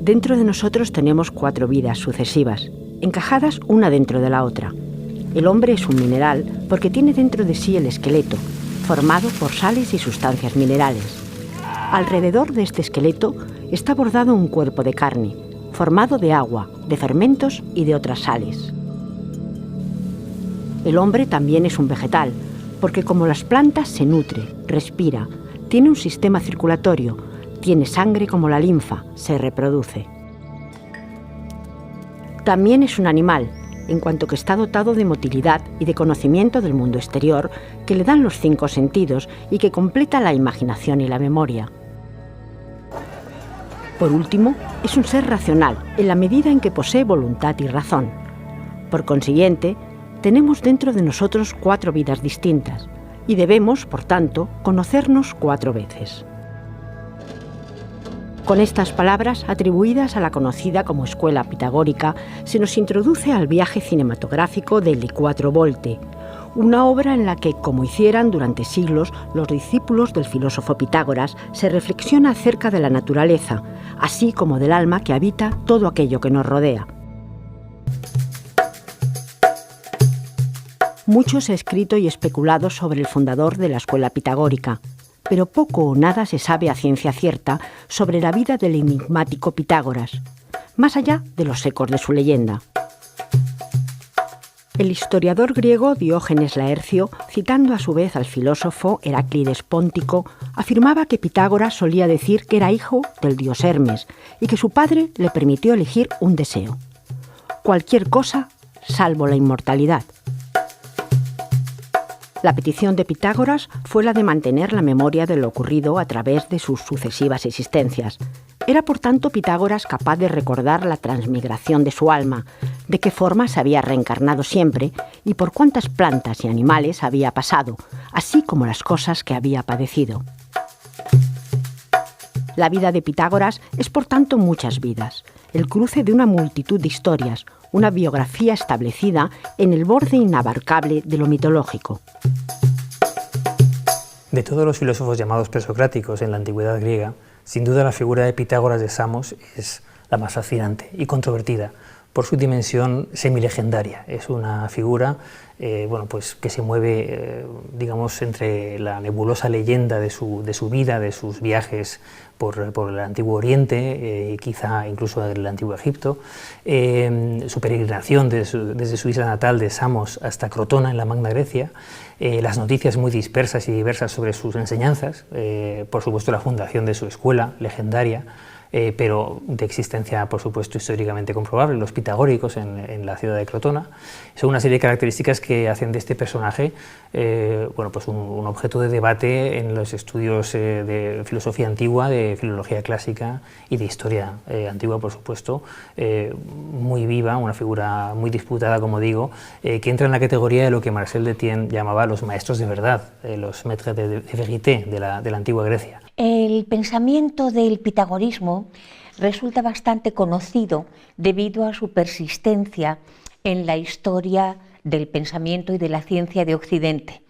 Dentro de nosotros tenemos 4 vidas sucesivas, encajadas una dentro de la otra. El hombre es un mineral porque tiene dentro de sí el esqueleto, formado por sales y sustancias minerales. Alrededor de este esqueleto está bordado un cuerpo de carne, formado de agua, de fermentos y de otras sales. El hombre también es un vegetal, porque como las plantas se nutre, respira, tiene un sistema circulatorio, tiene sangre como la linfa, se reproduce. También es un animal, en cuanto que está dotado de motilidad y de conocimiento del mundo exterior que le dan los 5 sentidos y que completa la imaginación y la memoria. Por último, es un ser racional en la medida en que posee voluntad y razón. Por consiguiente, tenemos dentro de nosotros 4 vidas distintas y debemos, por tanto, conocernos 4 veces. Con estas palabras, atribuidas a la conocida como escuela pitagórica, se nos introduce al viaje cinematográfico del I Quattro Volte, una obra en la que, como hicieran durante siglos los discípulos del filósofo Pitágoras, se reflexiona acerca de la naturaleza, así como del alma que habita todo aquello que nos rodea. Mucho se ha escrito y especulado sobre el fundador de la escuela pitagórica, pero poco o nada se sabe a ciencia cierta sobre la vida del enigmático Pitágoras, más allá de los ecos de su leyenda. El historiador griego Diógenes Laercio, citando a su vez al filósofo Heráclides Póntico, afirmaba que Pitágoras solía decir que era hijo del dios Hermes y que su padre le permitió elegir un deseo: cualquier cosa salvo la inmortalidad. La petición de Pitágoras fue la de mantener la memoria de lo ocurrido a través de sus sucesivas existencias. Era, por tanto, Pitágoras capaz de recordar la transmigración de su alma, de qué forma se había reencarnado siempre y por cuántas plantas y animales había pasado, así como las cosas que había padecido. La vida de Pitágoras es, por tanto, muchas vidas, el cruce de una multitud de historias, una biografía establecida en el borde inabarcable de lo mitológico. De todos los filósofos llamados presocráticos en la antigüedad griega, sin duda la figura de Pitágoras de Samos es la más fascinante y controvertida por su dimensión semilegendaria. Es una figura que se mueve digamos, entre la nebulosa leyenda de su vida, de sus viajes por el Antiguo Oriente, quizá incluso del Antiguo Egipto, su peregrinación desde su isla natal de Samos hasta Crotona, en la Magna Grecia, las noticias muy dispersas y diversas sobre sus enseñanzas, por supuesto la fundación de su escuela legendaria, pero de existencia, por supuesto, históricamente comprobable, los pitagóricos en la ciudad de Crotona. Son una serie de características que hacen de este personaje un objeto de debate en los estudios de filosofía antigua, de filología clásica y de historia antigua, por supuesto, muy viva, una figura muy disputada, como digo, que entra en la categoría de lo que Marcel Détienne llamaba los maestros de verdad, los maîtres de vérité de la antigua Grecia. El pensamiento del pitagorismo resulta bastante conocido debido a su persistencia en la historia del pensamiento y de la ciencia de Occidente.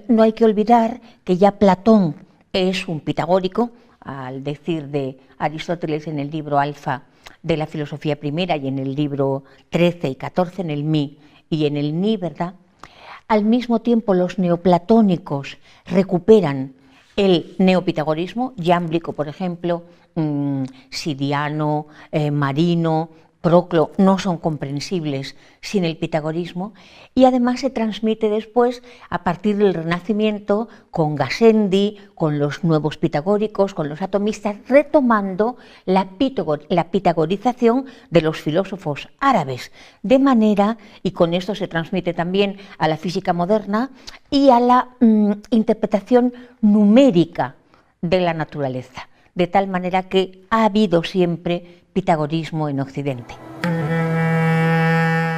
No hay que olvidar que ya Platón es un pitagórico, al decir de Aristóteles en el libro Alfa de la filosofía primera y en el libro 13 y 14 en el Mi y en el Ni, ¿verdad? Al mismo tiempo los neoplatónicos recuperan el neopitagorismo, Iámblico, por ejemplo, Siriano, Marino, Proclo, no son comprensibles sin el pitagorismo, y además se transmite después, a partir del Renacimiento, con Gassendi, con los nuevos pitagóricos, con los atomistas, retomando la pitagorización de los filósofos árabes, de manera, y con esto se transmite también a la física moderna y a la interpretación numérica de la naturaleza, de tal manera que ha habido siempre pitagorismo en Occidente.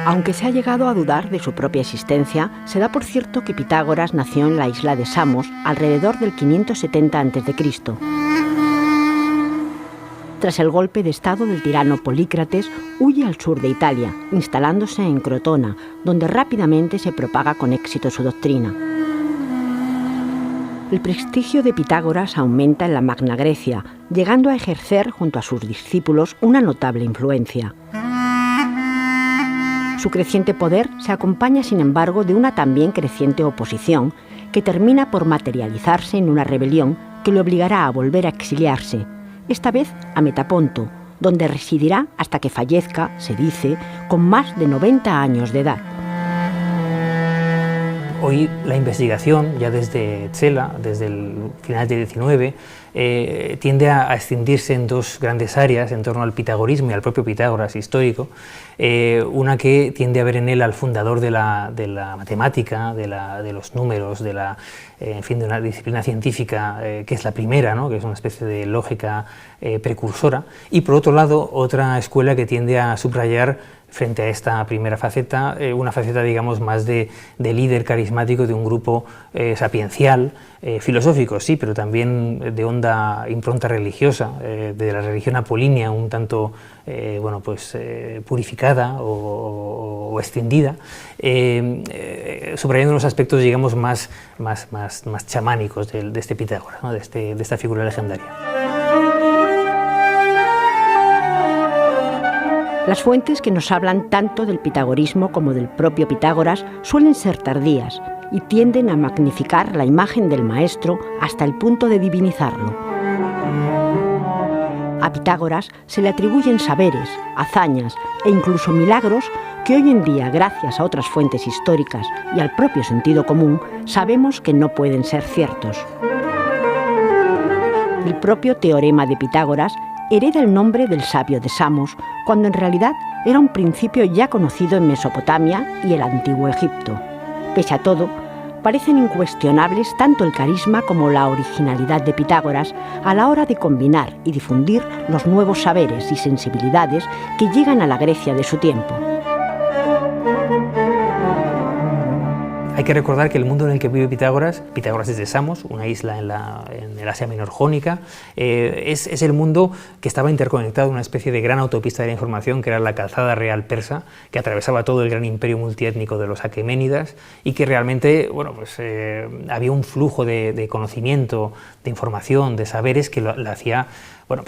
Aunque se ha llegado a dudar de su propia existencia, se da por cierto que Pitágoras nació en la isla de Samos alrededor del 570 a.C. Tras el golpe de estado del tirano Polícrates, huye al sur de Italia, instalándose en Crotona, donde rápidamente se propaga con éxito su doctrina. El prestigio de Pitágoras aumenta en la Magna Grecia, llegando a ejercer junto a sus discípulos una notable influencia. Su creciente poder se acompaña, sin embargo, de una también creciente oposición que termina por materializarse en una rebelión que le obligará a volver a exiliarse, esta vez a Metaponto, donde residirá hasta que fallezca, se dice, con más de 90 años de edad. Hoy la investigación, ya desde Cela, desde el final del XIX, tiende a extendirse en dos grandes áreas en torno al pitagorismo y al propio Pitágoras histórico. Una que tiende a ver en él al fundador de la matemática, de los números, en fin, de una disciplina científica que es la primera, ¿no?, que es una especie de lógica precursora, y por otro lado otra escuela que tiende a subrayar frente a esta primera faceta, una faceta, digamos, más de líder carismático de un grupo sapiencial, filosófico, sí, pero también de honda impronta religiosa, de la religión apolínea, un tanto purificada o extendida, subrayando los aspectos, digamos, más chamánicos de este Pitágoras, ¿no?, de esta figura legendaria. Las fuentes que nos hablan tanto del pitagorismo como del propio Pitágoras suelen ser tardías y tienden a magnificar la imagen del maestro hasta el punto de divinizarlo. A Pitágoras se le atribuyen saberes, hazañas e incluso milagros que hoy en día, gracias a otras fuentes históricas y al propio sentido común, sabemos que no pueden ser ciertos. El propio teorema de Pitágoras hereda el nombre del sabio de Samos, cuando en realidad era un principio ya conocido en Mesopotamia y el antiguo Egipto. Pese a todo, parecen incuestionables tanto el carisma como la originalidad de Pitágoras a la hora de combinar y difundir los nuevos saberes y sensibilidades que llegan a la Grecia de su tiempo. Hay que recordar que el mundo en el que vive Pitágoras es de Samos, una isla en el Asia Menor jónica, es el mundo que estaba interconectado en una especie de gran autopista de la información, que era la calzada real persa, que atravesaba todo el gran imperio multiétnico de los aqueménidas, y que realmente, había un flujo de conocimiento, de información, de saberes que lo hacía, el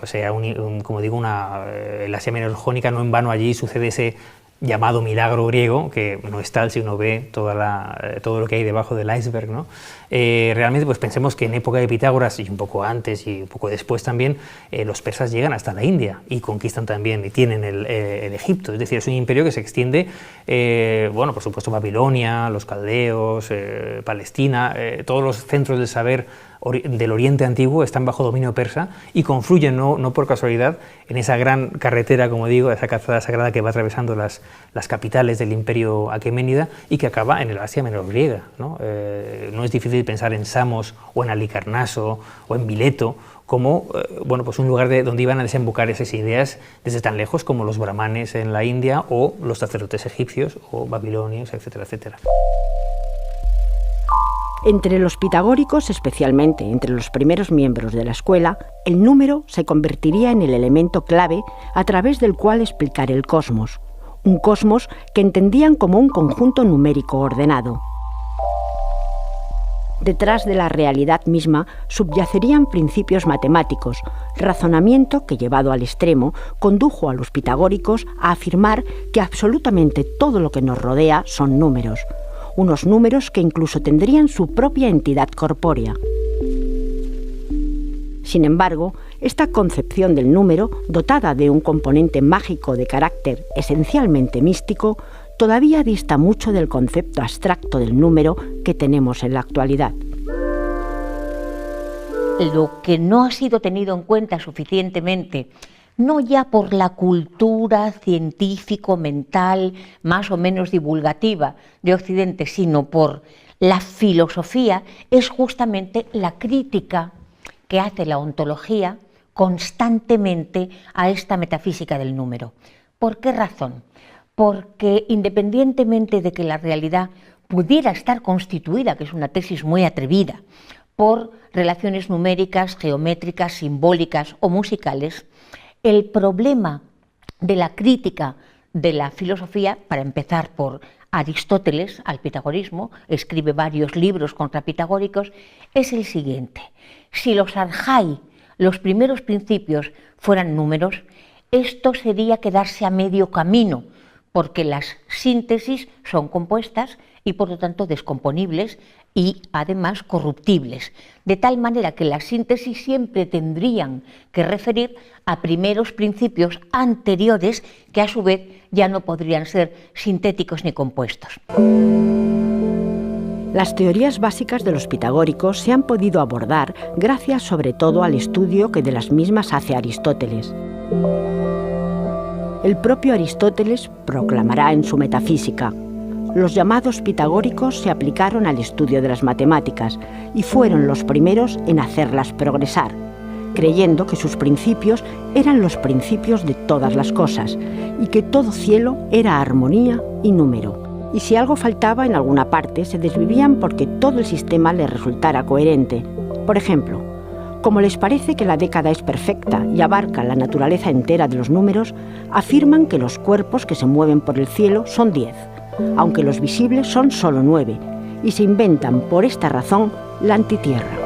Asia Menor jónica. No en vano allí sucede ese llamado milagro griego, que no es tal si uno ve todo lo que hay debajo del iceberg, ¿no? Realmente, pues pensemos que en época de Pitágoras, y un poco antes y un poco después también, los persas llegan hasta la India y conquistan también y tienen el Egipto. Es decir, es un imperio que se extiende, por supuesto Babilonia, los caldeos, Palestina, todos los centros del saber del Oriente Antiguo están bajo dominio persa y confluyen, no por casualidad, en esa gran carretera, como digo, esa calzada sagrada que va atravesando las capitales del imperio aqueménida y que acaba en el Asia Menor griega, ¿no? No es difícil pensar en Samos o en Halicarnaso o en Mileto como un lugar donde iban a desembocar esas ideas desde tan lejos como los brahmanes en la India o los sacerdotes egipcios o babilonios, etcétera, etcétera. Entre los pitagóricos, especialmente entre los primeros miembros de la escuela, el número se convertiría en el elemento clave a través del cual explicar el cosmos, un cosmos que entendían como un conjunto numérico ordenado. Detrás de la realidad misma subyacerían principios matemáticos, razonamiento que, llevado al extremo, condujo a los pitagóricos a afirmar que absolutamente todo lo que nos rodea son números, unos números que incluso tendrían su propia entidad corpórea. Sin embargo, esta concepción del número, dotada de un componente mágico de carácter esencialmente místico, todavía dista mucho del concepto abstracto del número que tenemos en la actualidad. Lo que no ha sido tenido en cuenta suficientemente, no ya por la cultura científico-mental más o menos divulgativa de Occidente, sino por la filosofía, es justamente la crítica que hace la ontología constantemente a esta metafísica del número. ¿Por qué razón? Porque independientemente de que la realidad pudiera estar constituida, que es una tesis muy atrevida, por relaciones numéricas, geométricas, simbólicas o musicales, el problema de la crítica de la filosofía, para empezar por Aristóteles al pitagorismo, escribe varios libros contrapitagóricos, es el siguiente: si los arjai, los primeros principios, fueran números, esto sería quedarse a medio camino, porque las síntesis son compuestas y por lo tanto descomponibles y además corruptibles, de tal manera que las síntesis siempre tendrían que referir a primeros principios anteriores que a su vez ya no podrían ser sintéticos ni compuestos. Las teorías básicas de los pitagóricos se han podido abordar gracias sobre todo al estudio que de las mismas hace Aristóteles. El propio Aristóteles proclamará en su Metafísica: los llamados pitagóricos se aplicaron al estudio de las matemáticas y fueron los primeros en hacerlas progresar, creyendo que sus principios eran los principios de todas las cosas y que todo cielo era armonía y número. Y si algo faltaba en alguna parte, se desvivían porque todo el sistema les resultara coherente. Por ejemplo, como les parece que la década es perfecta y abarca la naturaleza entera de los números, afirman que los cuerpos que se mueven por el cielo son 10, aunque los visibles son solo 9, y se inventan por esta razón la antitierra.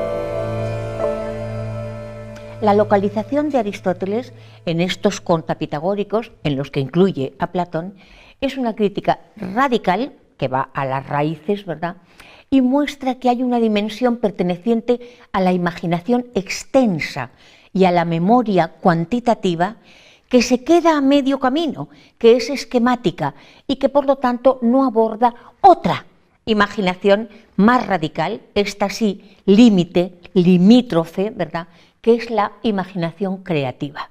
La localización de Aristóteles en estos contrapitagóricos, en los que incluye a Platón, es una crítica radical que va a las raíces, ¿verdad?, y muestra que hay una dimensión perteneciente a la imaginación extensa y a la memoria cuantitativa que se queda a medio camino, que es esquemática y que por lo tanto no aborda otra imaginación más radical, esta sí, limítrofe, ¿verdad?, que es la imaginación creativa.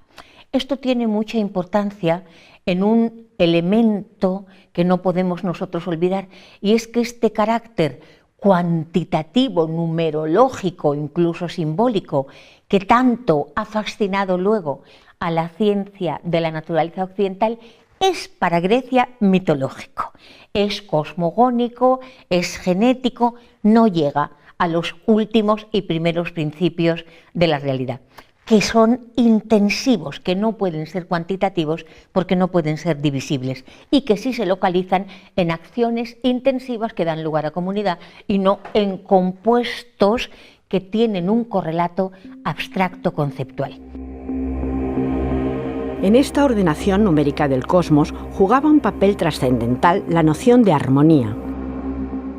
Esto tiene mucha importancia en un elemento que no podemos nosotros olvidar, y es que este carácter cuantitativo, numerológico, incluso simbólico, que tanto ha fascinado luego a la ciencia de la naturaleza occidental, es para Grecia mitológico, es cosmogónico, es genético, no llega a los últimos y primeros principios de la realidad, que son intensivos, que no pueden ser cuantitativos porque no pueden ser divisibles, y que sí se localizan en acciones intensivas que dan lugar a comunidad y no en compuestos que tienen un correlato abstracto conceptual. En esta ordenación numérica del cosmos jugaba un papel trascendental la noción de armonía.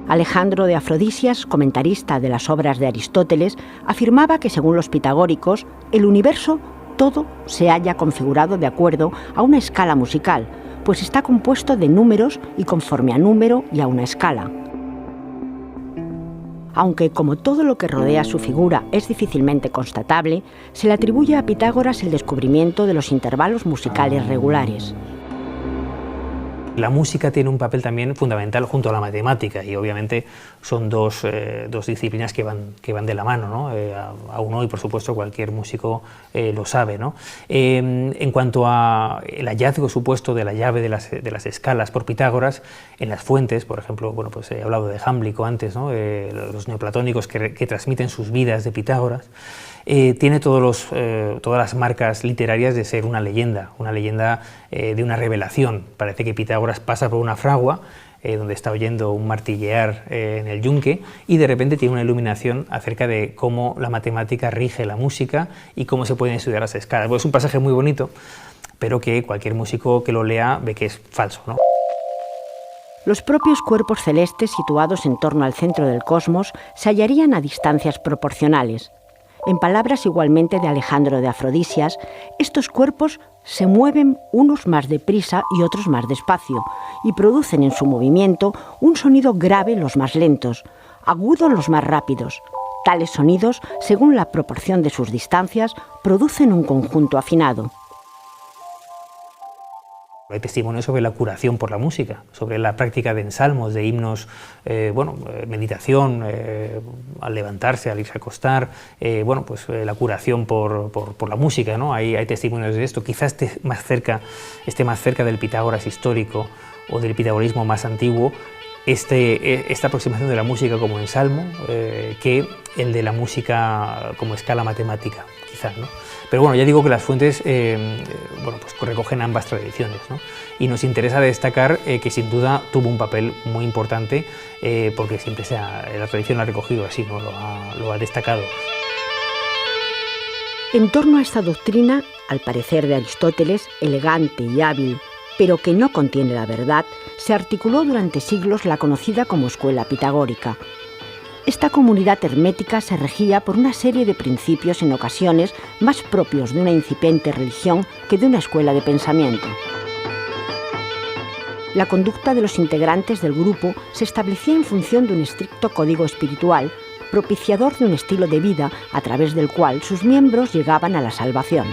Alejandro de Afrodisias, comentarista de las obras de Aristóteles, afirmaba que según los pitagóricos, el universo todo se halla configurado de acuerdo a una escala musical, pues está compuesto de números y conforme a número y a una escala. Aunque, como todo lo que rodea su figura es difícilmente constatable, se le atribuye a Pitágoras el descubrimiento de los intervalos musicales regulares. La música tiene un papel también fundamental junto a la matemática, y obviamente son dos disciplinas que van de la mano, ¿no? Aún hoy, por supuesto, cualquier músico lo sabe, ¿no? En cuanto al hallazgo supuesto de la llave de las escalas por Pitágoras, en las fuentes, por ejemplo, bueno, pues he hablado de Jámblico antes, ¿no? Los neoplatónicos que transmiten sus vidas de Pitágoras, tiene todas las marcas literarias de ser una leyenda de una revelación. Parece que Pitágoras pasa por una fragua donde está oyendo un martillear en el yunque, y de repente tiene una iluminación acerca de cómo la matemática rige la música y cómo se pueden estudiar las escalas. Bueno, es un pasaje muy bonito, pero que cualquier músico que lo lea ve que es falso, ¿no? Los propios cuerpos celestes situados en torno al centro del cosmos se hallarían a distancias proporcionales. En palabras igualmente de Alejandro de Afrodisias, estos cuerpos se mueven unos más deprisa y otros más despacio, y producen en su movimiento un sonido grave los más lentos, agudo los más rápidos. Tales sonidos, según la proporción de sus distancias, producen un conjunto afinado. Hay testimonios sobre la curación por la música, sobre la práctica de ensalmos, de himnos, meditación, al levantarse, al irse a acostar, la curación por la música, ¿no? Hay testimonios de esto. Quizás esté más cerca del Pitágoras histórico o del pitagorismo más antiguo, esta aproximación de la música como ensalmo, que el de la música como escala matemática. quizá, ¿no? Pero bueno, ya digo que las fuentes bueno, pues recogen ambas tradiciones, ¿no? Y nos interesa destacar que sin duda tuvo un papel muy importante, porque siempre la tradición lo ha recogido así, ¿no? Lo ha destacado. En torno a esta doctrina, al parecer de Aristóteles, elegante y hábil, pero que no contiene la verdad, se articuló durante siglos la conocida como escuela pitagórica. Esta comunidad hermética se regía por una serie de principios en ocasiones más propios de una incipiente religión que de una escuela de pensamiento. La conducta de los integrantes del grupo se establecía en función de un estricto código espiritual, propiciador de un estilo de vida a través del cual sus miembros llegaban a la salvación.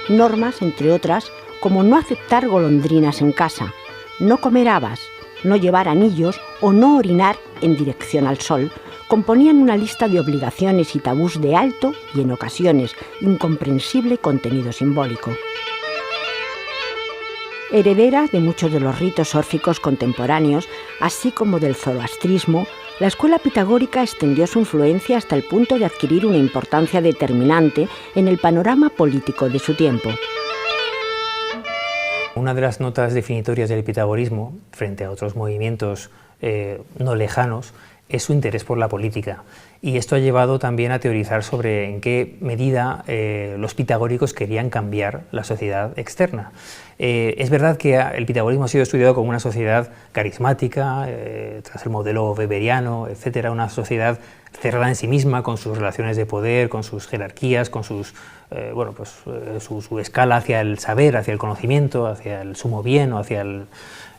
Normas, entre otras, como no aceptar golondrinas en casa, no comer habas, no llevar anillos o no orinar en dirección al sol, componían una lista de obligaciones y tabús de alto y, en ocasiones, incomprensible contenido simbólico. Heredera de muchos de los ritos órficos contemporáneos, así como del zoroastrismo, la escuela pitagórica extendió su influencia hasta el punto de adquirir una importancia determinante en el panorama político de su tiempo. Una de las notas definitorias del pitagorismo, frente a otros movimientos no lejanos, es su interés por la política. Y esto ha llevado también a teorizar sobre en qué medida los pitagóricos querían cambiar la sociedad externa. Es verdad que el pitagorismo ha sido estudiado como una sociedad carismática, tras el modelo weberiano, etcétera, una sociedad cerrada en sí misma, con sus relaciones de poder, con sus jerarquías, con sus, bueno, pues, su escala hacia el saber, hacia el conocimiento, hacia el sumo bien o hacia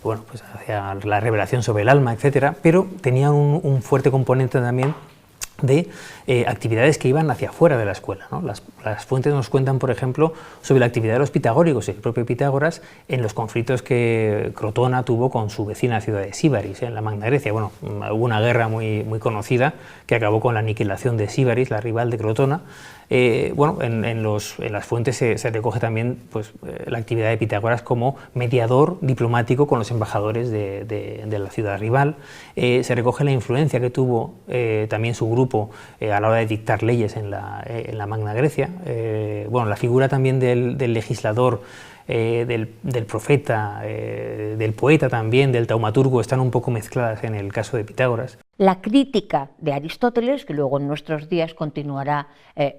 bueno, pues hacia la revelación sobre el alma, etcétera, pero tenía un fuerte componente también de actividades que iban hacia afuera de la escuela, ¿no? Las fuentes nos cuentan, por ejemplo, sobre la actividad de los pitagóricos y el propio Pitágoras en los conflictos que Crotona tuvo con su vecina ciudad de Síbaris, en la Magna Grecia. Bueno, hubo una guerra muy conocida que acabó con la aniquilación de Síbaris, la rival de Crotona. Bueno, en las fuentes se recoge también, pues, la actividad de Pitágoras como mediador diplomático con los embajadores de la ciudad rival. Se recoge la influencia que tuvo también su grupo a la hora de dictar leyes en la Magna Grecia. Bueno, la figura también del legislador, del profeta, del poeta también, del taumaturgo, están un poco mezcladas en el caso de Pitágoras. La crítica de Aristóteles, que luego en nuestros días continuará,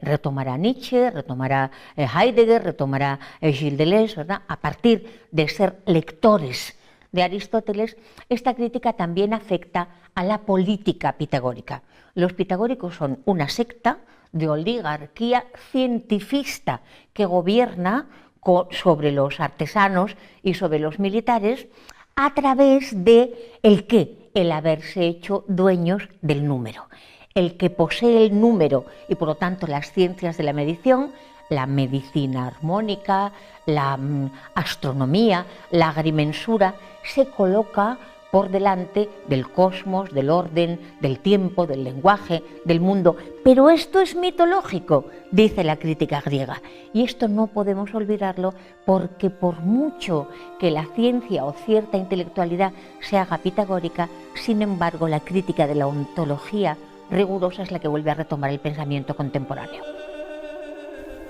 retomará Nietzsche, retomará Heidegger, retomará Gilles Deleuze, ¿verdad? A partir de ser lectores de Aristóteles, esta crítica también afecta a la política pitagórica. Los pitagóricos son una secta de oligarquía cientifista que gobierna sobre los artesanos y sobre los militares a través de ¿el qué? El haberse hecho dueños del número. El que posee el número y por lo tanto las ciencias de la medición, la medicina armónica, la astronomía, la agrimensura, se coloca por delante del cosmos, del orden, del tiempo, del lenguaje, del mundo. Pero esto es mitológico, dice la crítica griega. Y esto no podemos olvidarlo porque por mucho que la ciencia o cierta intelectualidad se haga pitagórica, sin embargo la crítica de la ontología rigurosa es la que vuelve a retomar el pensamiento contemporáneo.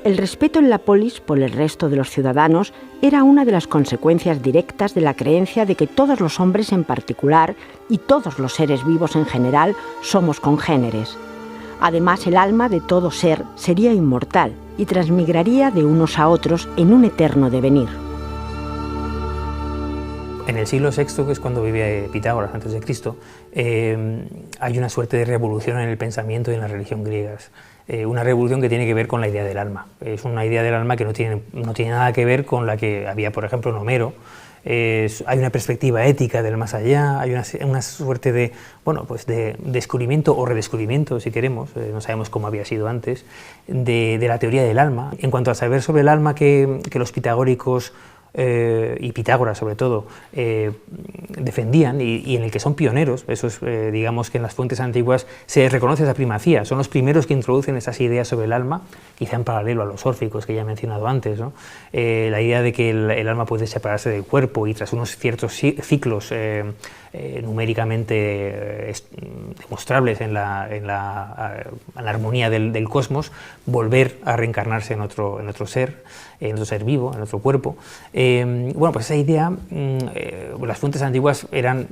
El respeto en la polis por el resto de los ciudadanos era una de las consecuencias directas de la creencia de que todos los hombres en particular y todos los seres vivos en general somos congéneres. Además, el alma de todo ser sería inmortal y transmigraría de unos a otros en un eterno devenir. En el siglo VI, que es cuando vive Pitágoras antes de Cristo, hay una suerte de revolución en el pensamiento y en las religiones griegas. Una revolución que tiene que ver con la idea del alma. Es una idea del alma que no tiene nada que ver con la que había, por ejemplo, en Homero. Hay una perspectiva ética del más allá, hay una suerte de, bueno, pues de descubrimiento o redescubrimiento, si queremos, no sabemos cómo había sido antes, de la teoría del alma. En cuanto a saber sobre el alma que los pitagóricos y Pitágoras sobre todo, defendían y en el que son pioneros. Eso es, digamos que en las fuentes antiguas se reconoce esa primacía, son los primeros que introducen esas ideas sobre el alma, quizá en paralelo a los órficos que ya he mencionado antes, ¿no? La idea de que el alma puede separarse del cuerpo y tras unos ciertos ciclos numéricamente demostrables en la armonía del cosmos, volver a reencarnarse en otro ser vivo, en otro cuerpo. Bueno, pues esa idea, las fuentes antiguas eran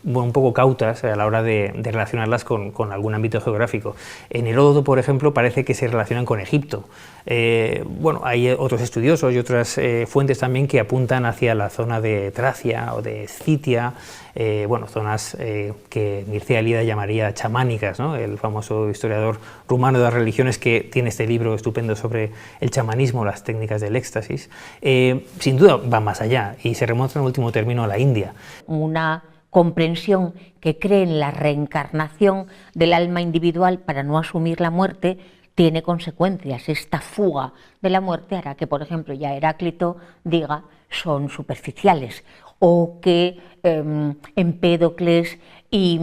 un poco cautas a la hora de relacionarlas con algún ámbito geográfico. En Heródoto, por ejemplo, parece que se relacionan con Egipto. Bueno, hay otros estudiosos y otras fuentes también que apuntan hacia la zona de Tracia o de Escitia, bueno, zonas que Mircea Eliade llamaría chamánicas, ¿no? El famoso historiador rumano de las religiones que tiene este libro estupendo sobre el chamanismo, las técnicas del éxtasis. Sin duda va más allá y se remonta en último término a la India. Una comprensión que cree en la reencarnación del alma individual para no asumir la muerte tiene consecuencias. Esta fuga de la muerte hará que, por ejemplo, ya Heráclito diga son superficiales, o que Empédocles y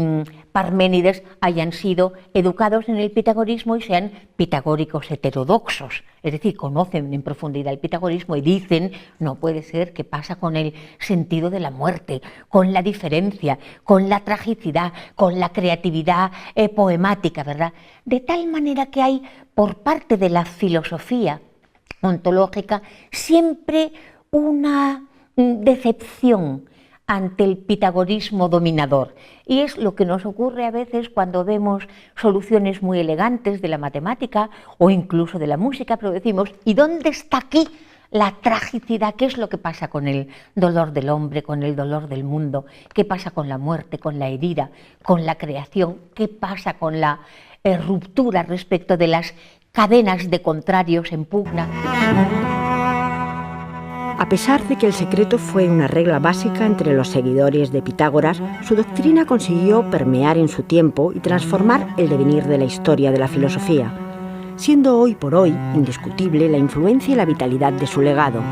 Parménides hayan sido educados en el pitagorismo y sean pitagóricos heterodoxos, es decir, conocen en profundidad el pitagorismo y dicen, no puede ser, ¿qué pasa con el sentido de la muerte, con la diferencia, con la tragicidad, con la creatividad poemática, ¿verdad? De tal manera que hay, por parte de la filosofía ontológica, siempre una decepción ante el pitagorismo dominador. Y es lo que nos ocurre a veces cuando vemos soluciones muy elegantes de la matemática o incluso de la música, pero decimos, ¿y dónde está aquí la tragicidad? ¿Qué es lo que pasa con el dolor del hombre, con el dolor del mundo? ¿Qué pasa con la muerte, con la herida, con la creación? ¿Qué pasa con la ruptura respecto de las cadenas de contrarios en pugna? A pesar de que el secreto fue una regla básica entre los seguidores de Pitágoras, su doctrina consiguió permear en su tiempo y transformar el devenir de la historia de la filosofía, siendo hoy por hoy indiscutible la influencia y la vitalidad de su legado.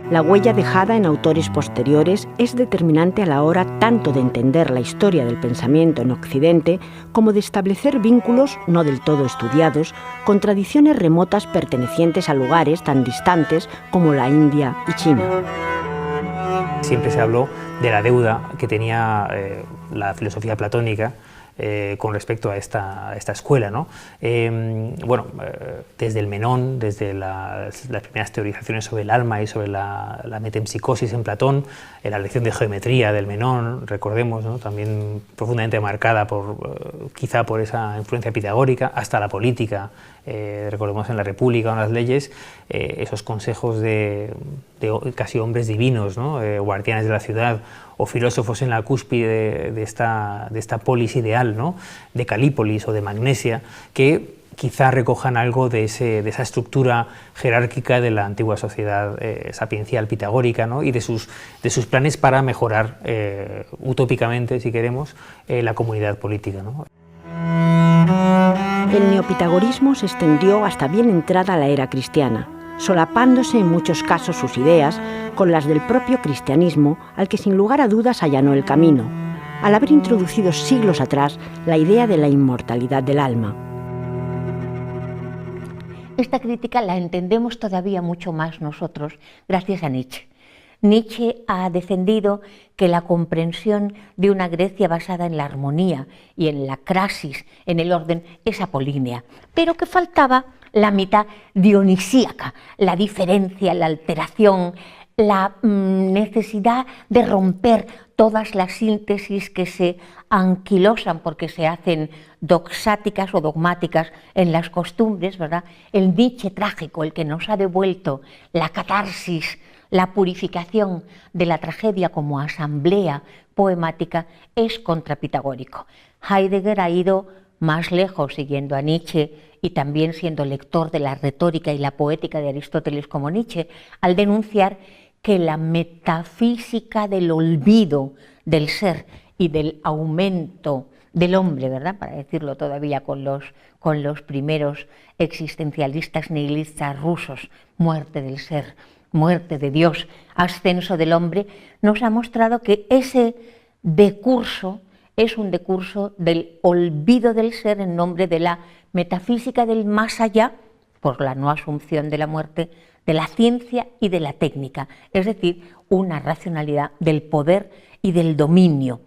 La huella dejada en autores posteriores es determinante a la hora tanto de entender la historia del pensamiento en Occidente como de establecer vínculos no del todo estudiados con tradiciones remotas pertenecientes a lugares tan distantes como la India y China. Siempre se habló de la deuda que tenía la filosofía platónica con respecto a esta escuela, ¿no? Desde el Menón, desde las primeras teorizaciones sobre el alma y sobre la metempsicosis en Platón, la lección de geometría del Menón, recordemos, ¿no? También profundamente marcada quizá por esa influencia pitagórica, hasta la política, recordemos en la República o en las leyes, esos consejos de casi hombres divinos, ¿no? Guardianes de la ciudad, o filósofos en la cúspide de esta polis ideal, ¿no? De Calípolis o de Magnesia, que quizá recojan algo de esa estructura jerárquica de la antigua sociedad sapiencial pitagórica, ¿no? Y de sus planes para mejorar utópicamente, si queremos, la comunidad política, ¿no? El neopitagorismo se extendió hasta bien entrada la era cristiana, solapándose en muchos casos sus ideas con las del propio cristianismo, al que sin lugar a dudas allanó el camino, al haber introducido siglos atrás la idea de la inmortalidad del alma. Esta crítica la entendemos todavía mucho más nosotros gracias a Nietzsche. Nietzsche ha defendido que la comprensión de una Grecia basada en la armonía y en la crasis, en el orden, es apolínea, pero que faltaba la mitad dionisíaca, la diferencia, la alteración, la necesidad de romper todas las síntesis que se anquilosan porque se hacen doxáticas o dogmáticas en las costumbres, ¿verdad? El Nietzsche trágico, el que nos ha devuelto la catarsis, la purificación de la tragedia como asamblea poemática, es contrapitagórico. Heidegger ha ido más lejos siguiendo a Nietzsche y también siendo lector de la retórica y la poética de Aristóteles como Nietzsche, al denunciar que la metafísica del olvido del ser y del aumento del hombre, ¿verdad? Para decirlo todavía con los primeros existencialistas nihilistas rusos, muerte del ser, muerte de Dios, ascenso del hombre, nos ha mostrado que ese decurso es un decurso del olvido del ser en nombre de la metafísica del más allá, por la no asunción de la muerte, de la ciencia y de la técnica, es decir, una racionalidad del poder y del dominio.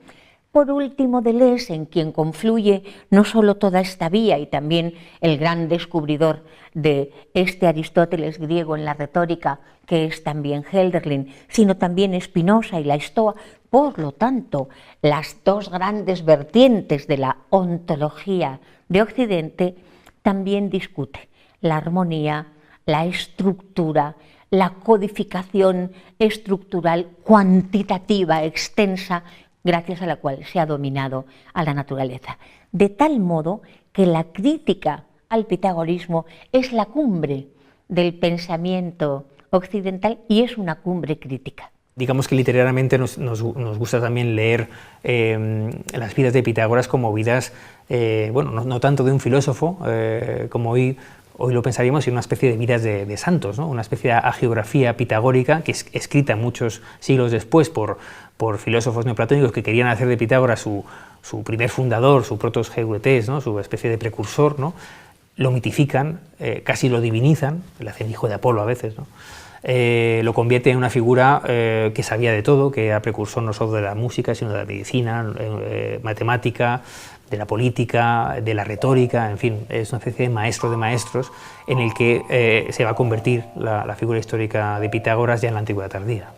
Por último, Deleuze, en quien confluye no solo toda esta vía y también el gran descubridor de este Aristóteles griego en la retórica, que es también Hölderlin, sino también Spinoza y la Estoa. Por lo tanto, las dos grandes vertientes de la ontología de Occidente también discute la armonía, la estructura, la codificación estructural cuantitativa extensa, gracias a la cual se ha dominado a la naturaleza. De tal modo que la crítica al pitagorismo es la cumbre del pensamiento occidental y es una cumbre crítica. Digamos que literariamente nos gusta también leer las vidas de Pitágoras como vidas, bueno, no tanto de un filósofo, como hoy lo pensaríamos, sino una especie de vidas de santos, ¿no? Una especie de hagiografía pitagórica que es escrita muchos siglos después por filósofos neoplatónicos que querían hacer de Pitágoras su primer fundador, su protos heuretes, ¿no? Su especie de precursor, ¿no? Lo mitifican, casi lo divinizan, le hacen hijo de Apolo a veces, ¿no? Lo convierte en una figura que sabía de todo, que era precursor no solo de la música, sino de la medicina, matemática, de la política, de la retórica, en fin, es una especie de maestro de maestros en el que se va a convertir la figura histórica de Pitágoras ya en la antigüedad tardía.